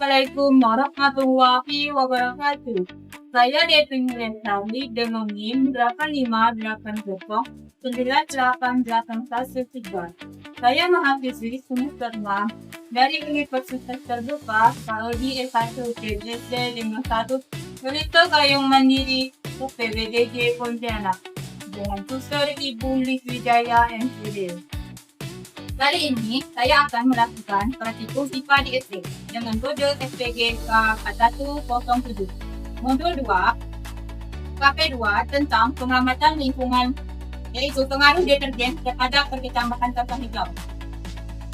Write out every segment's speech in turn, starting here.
Assalamualaikum warahmatullahi wabarakatuh. Saya Devi Mulentari dengan NIM 858098813. Saya mahasiswi semester 6 dari Universitas Terbuka Prodi S1 PJJ dengan status Pelita Gayung Mandiri UPBDJ Pontianak dengan tutor Ibu Liswijaya MPD. Kali ini saya akan melakukan praktikum IPA di SD dengan kode SPG K4107. Modul 2 KP2 tentang pengamatan lingkungan, yaitu pengaruh deterjen terhadap perkecambahan kacang hijau.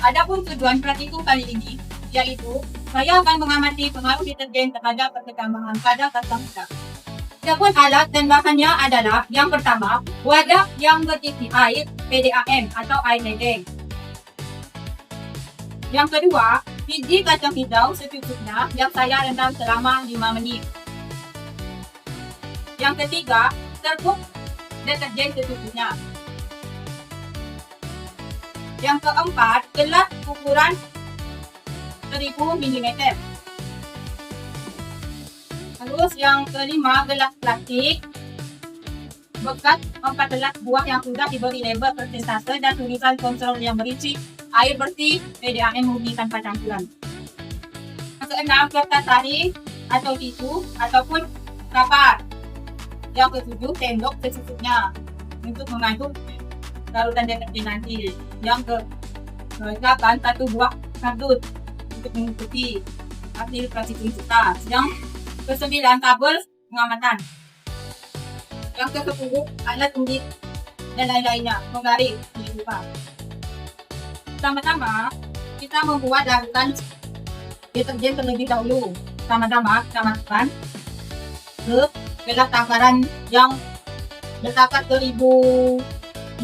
Adapun tujuan praktikum kali ini yaitu saya akan mengamati pengaruh deterjen terhadap perkecambahan pada kacang hijau. Adapun alat dan bahannya adalah yang pertama, wadah yang berisi air PDAM atau air ledeng. Yang kedua, biji kacang hijau secukupnya yang saya rendam selama 5 menit. Yang ketiga, serbuk deterjen secukupnya. Yang keempat, gelas ukuran 1000 mm. Terus yang kelima, gelas plastik bekas 14 buah yang sudah diberi label persentase dan tulisan kontrol yang berisi air bersih PDAM murni tanpa campuran. Yang keenam, kertas tari atau tisu ataupun kapas. Yang ketujuh, sendok secukupnya untuk mengaduk larutan deterjen nanti. Yang ke-8, 1 buah kardus untuk mengikuti hasil praktikum kita. Yang ke-9, kabel pengamatan. Yang ke-10, alat undi dan lain-lainnya, penggaris dibuka. Pertama-tama kita membuat larutan deterjen terlebih dahulu. Pertama-tama kita masukkan ke gelas takaran yang bertakar 1000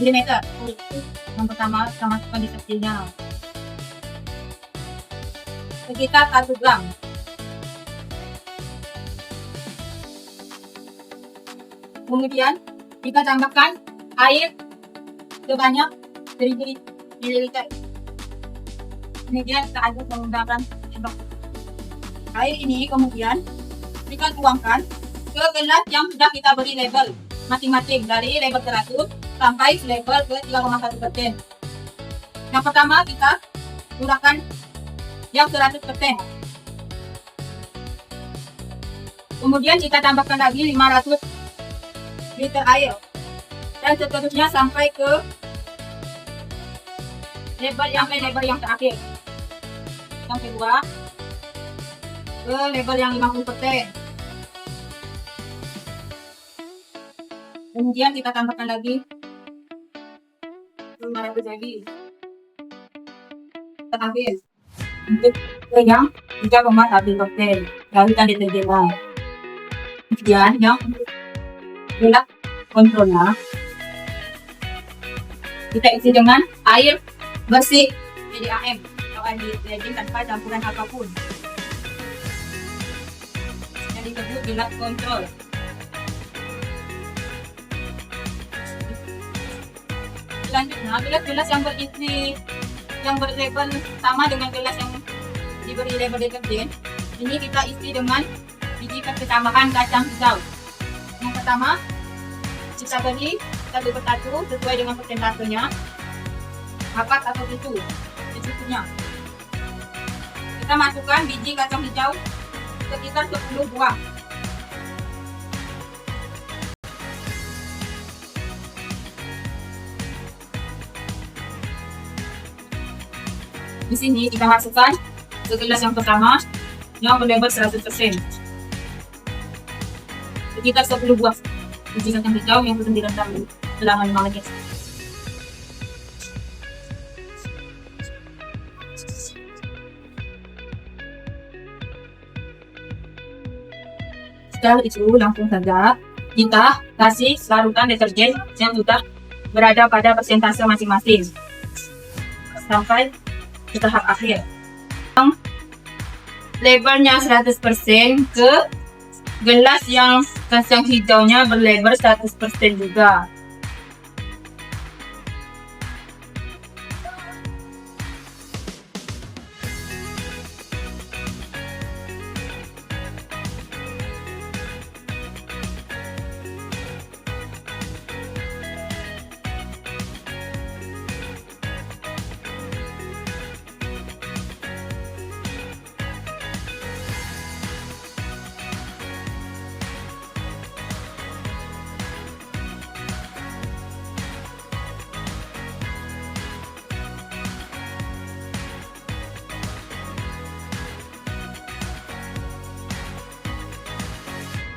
mm. Yang pertama kita masukkan deterjennya sekitar 1 gram. Kemudian kita tambahkan air sebanyak 1000 ml. Kemudian kita aduk menggunakan sendok. Air ini kemudian kita tuangkan ke gelas yang sudah kita beri label masing-masing dari label 100 sampai label ke 3,1%. Yang pertama kita gunakan yang 100%. Kemudian kita tambahkan lagi 500 liter air dan seterusnya sampai ke label yang terakhir. Yang kedua ke label yang 50%. Kemudian kita tambahkan lagi 500 lagi. Terakhir untuk yang 3,1%. Larutan deterjen. Kemudian yang gelas kontrolnya kita isi dengan air bersih PDAM atau air deterjen tanpa campuran apapun. Yang disebut gelas kontrol. Selanjutnya, gelas-gelas yang berisi yang berlabel sama dengan gelas yang diberi label deterjen, ini kita isi dengan biji perkecambahan kacang hijau. Yang pertama, kita beri satu persatu sesuai dengan persentasenya, kapas atau tisu secukupnya. Kita masukkan biji kacang hijau sekitar 10 buah. Di sini kita masukkan ke gelas yang pertama yang berlabel 100%. Sekitar 10 buah biji kacang hijau yang sudah direndam selama 5 menit. Setelah itu langsung saja kita kasih larutan deterjen yang sudah berada pada persentase masing-masing sampai ke tahap akhir. Labelnya 100% ke gelas yang kacang hijaunya berlabel 100% juga.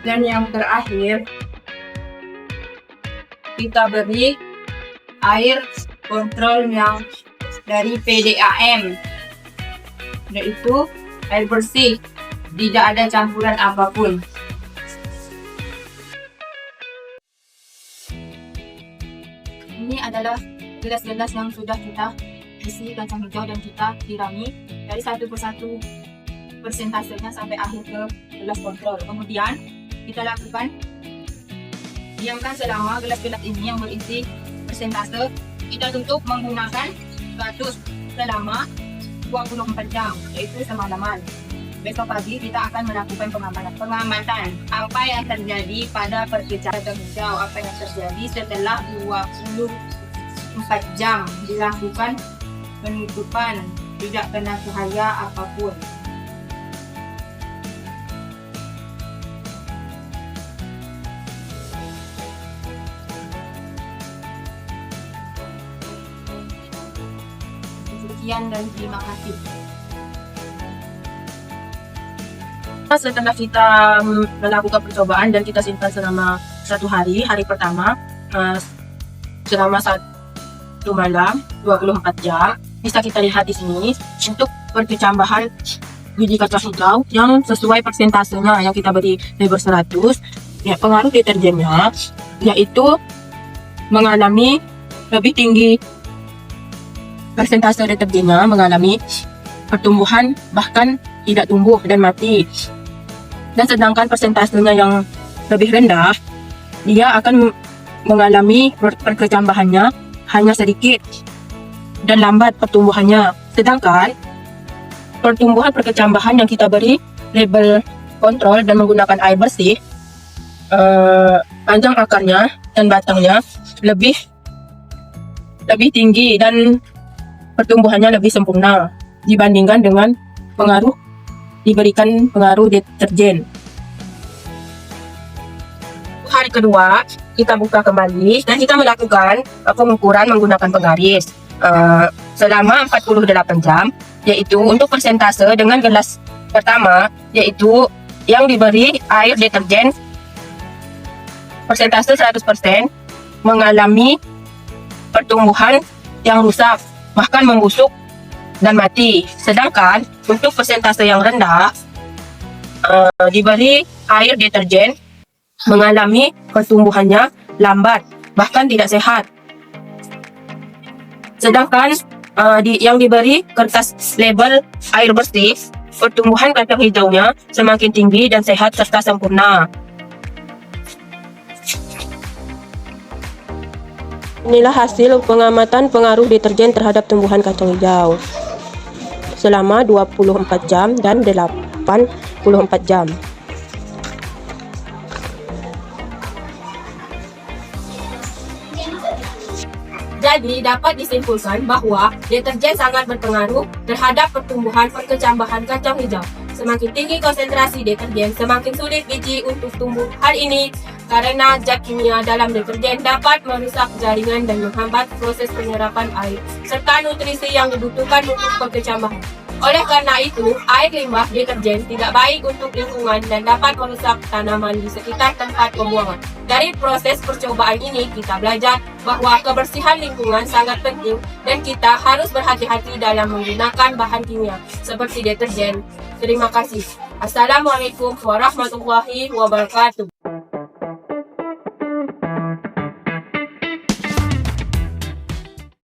Dan yang terakhir, kita beri air kontrol yang dari PDAM, yaitu air bersih, tidak ada campuran apapun. Ini adalah gelas-gelas yang sudah kita isi kacang hijau dan kita sirami dari satu persatu persentasenya sampai akhir ke gelas kontrol. Kemudian kita lakukan diamkan selama gelas-gelas ini yang berisi persentase kita tutup menggunakan batu selama 24 jam, yaitu semalaman. Besok pagi kita akan melakukan pengamatan apa yang terjadi pada perpecahan hijau, apa yang terjadi setelah 24 jam dilakukan penutupan, tidak kena cahaya apapun. Sekian dan terima kasih. Setelah kita melakukan percobaan dan kita simpan selama 1 hari, hari pertama selama 1 malam 24 jam, bisa kita lihat di sini untuk perkecambahan biji kacang hijau yang sesuai persentasenya yang kita beri label 100. Ya, pengaruh deterjennya yaitu mengalami lebih tinggi. Persentase deterjennya mengalami pertumbuhan bahkan tidak tumbuh dan mati. Dan sedangkan persentasenya yang lebih rendah, dia akan mengalami perkecambahannya hanya sedikit dan lambat pertumbuhannya. Sedangkan pertumbuhan perkecambahan yang kita beri label kontrol dan menggunakan air bersih, panjang akarnya dan batangnya lebih tinggi dan pertumbuhannya lebih sempurna dibandingkan dengan diberikan pengaruh deterjen. Hari kedua kita buka kembali dan kita melakukan pengukuran menggunakan penggaris selama 48 jam, yaitu untuk persentase dengan gelas pertama, yaitu yang diberi air deterjen persentase 100% mengalami pertumbuhan yang rusak, bahkan membusuk dan mati. Sedangkan untuk persentase yang rendah diberi air deterjen mengalami pertumbuhannya lambat, bahkan tidak sehat. Sedangkan yang diberi kertas label air bersih, pertumbuhan kacang hijaunya semakin tinggi dan sehat serta sempurna. Inilah hasil pengamatan pengaruh deterjen terhadap tumbuhan kacang hijau selama 24 jam dan 84 jam. Jadi dapat disimpulkan bahwa deterjen sangat berpengaruh terhadap pertumbuhan perkecambahan kacang hijau. Semakin tinggi konsentrasi deterjen, semakin sulit biji untuk tumbuh. Hal ini karena zat kimia dalam deterjen dapat merusak jaringan dan menghambat proses penyerapan air serta nutrisi yang dibutuhkan untuk perkecambahan. Oleh karena itu, air limbah deterjen tidak baik untuk lingkungan dan dapat merusak tanaman di sekitar tempat pembuangan. Dari proses percobaan ini, kita belajar bahwa kebersihan lingkungan sangat penting dan kita harus berhati-hati dalam menggunakan bahan kimia seperti deterjen. Terima kasih. Assalamualaikum warahmatullahi wabarakatuh.